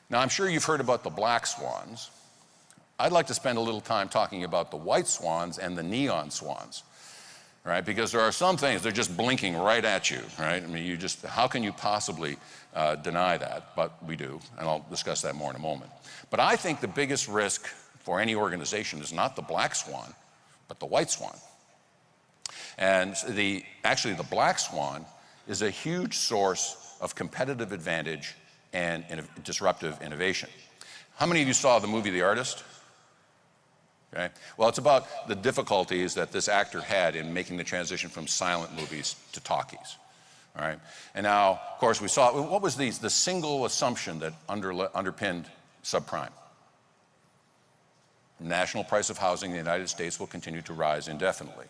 Now, I'm sure you've heard about the black swans. I'd like to spend a little time talking about the white swans and the neon swans, right? Because there are some things, they're just blinking right at you, right? I mean, how can you possibly deny that? But we do, and I'll discuss that more in a moment. But I think the biggest risk for any organization is not the black swan, but the white swan. And actually, the black swan is a huge source of competitive advantage and disruptive innovation. How many of you saw the movie The Artist? Okay. Well, it's about the difficulties that this actor had in making the transition from silent movies to talkies. All right. And now, of course, we saw, what was the single assumption that underpinned subprime? National price of housing in the United States will continue to rise indefinitely.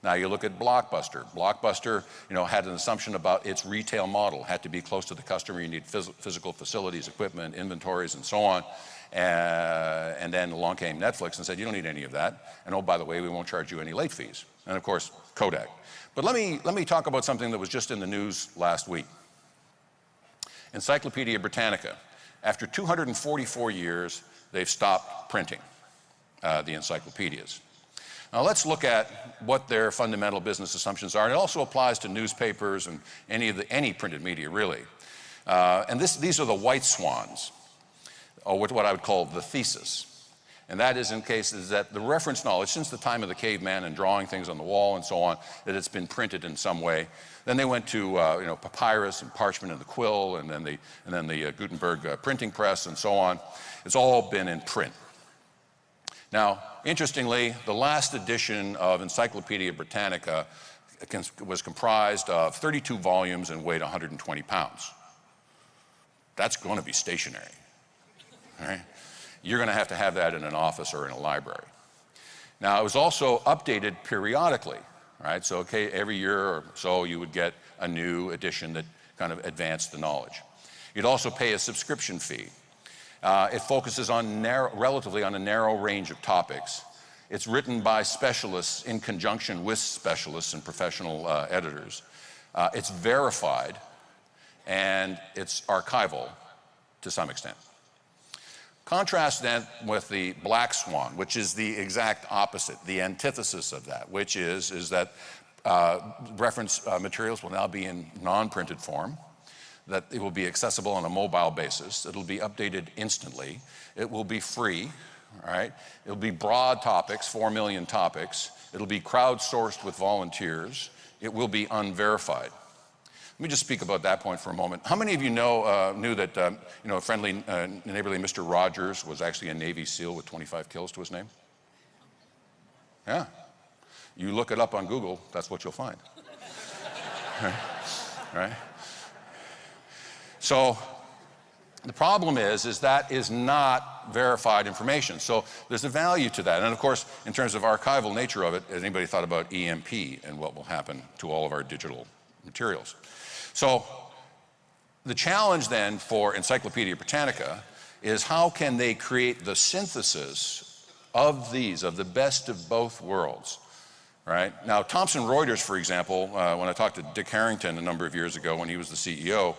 Now you look at Blockbuster. Blockbuster, had an assumption about its retail model. Had to be close to the customer. You need physical facilities, equipment, inventories, and so on. And then along came Netflix and said, you don't need any of that. And oh, by the way, we won't charge you any late fees. And of course, Kodak. But let me talk about something that was just in the news last week. Encyclopedia Britannica. After 244 years, they've stopped printing the encyclopedias. Now let's look at what their fundamental business assumptions are. And it also applies to newspapers and any printed media, really. And these are the white swans, or what I would call the thesis. And that is in cases that the reference knowledge, since the time of the caveman and drawing things on the wall and so on, that it's been printed in some way. Then they went to papyrus and parchment and the quill, and then the Gutenberg printing press and so on. It's all been in print. Now, interestingly, the last edition of Encyclopedia Britannica was comprised of 32 volumes and weighed 120 pounds. That's going to be stationary. Right? You're going to have that in an office or in a library. Now, it was also updated periodically, right? So, okay, every year or so you would get a new edition that kind of advanced the knowledge. You'd also pay a subscription fee. It focuses relatively on a narrow range of topics. It's written by specialists in conjunction with specialists and professional editors. It's verified, and it's archival to some extent. Contrast that with the black swan, which is the exact opposite, the antithesis of that, which is that reference materials will now be in non-printed form, that it will be accessible on a mobile basis, it'll be updated instantly, it will be free, all right? It'll be broad topics, 4 million topics, it'll be crowdsourced with volunteers, it will be unverified. Let me just speak about that point for a moment. How many of you knew that friendly, neighborly Mr. Rogers was actually a Navy SEAL with 25 kills to his name? Yeah. You look it up on Google, that's what you'll find. Right? So the problem is that is not verified information. So there's a value to that. And of course, in terms of archival nature of it, has anybody thought about EMP and what will happen to all of our digital materials? So the challenge then for Encyclopedia Britannica is how can they create the synthesis of the best of both worlds, right? Now, Thomson Reuters, for example, when I talked to Dick Harrington a number of years ago when he was the CEO,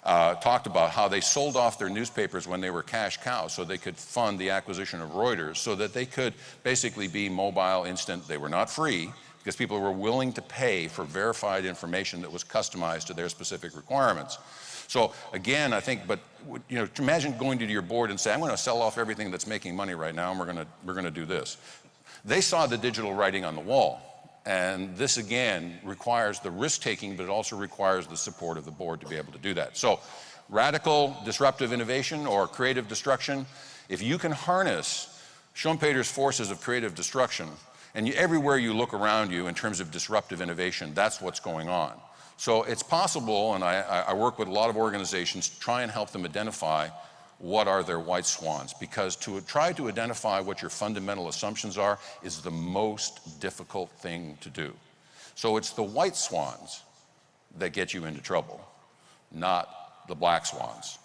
talked about how they sold off their newspapers when they were cash cows so they could fund the acquisition of Reuters so that they could basically be mobile, instant. They were not free because people were willing to pay for verified information that was customized to their specific requirements. So again, I think, but imagine going to your board and say, I'm going to sell off everything that's making money right now and we're going to do this. They saw the digital writing on the wall. And this, again, requires the risk-taking, but it also requires the support of the board to be able to do that. So radical disruptive innovation or creative destruction, if you can harness Schumpeter's forces of creative destruction, and everywhere you look around you in terms of disruptive innovation, that's what's going on. So it's possible, and I work with a lot of organizations to try and help them identify what are their white swans, because to try to identify what your fundamental assumptions are is the most difficult thing to do. So it's the white swans that get you into trouble, not the black swans.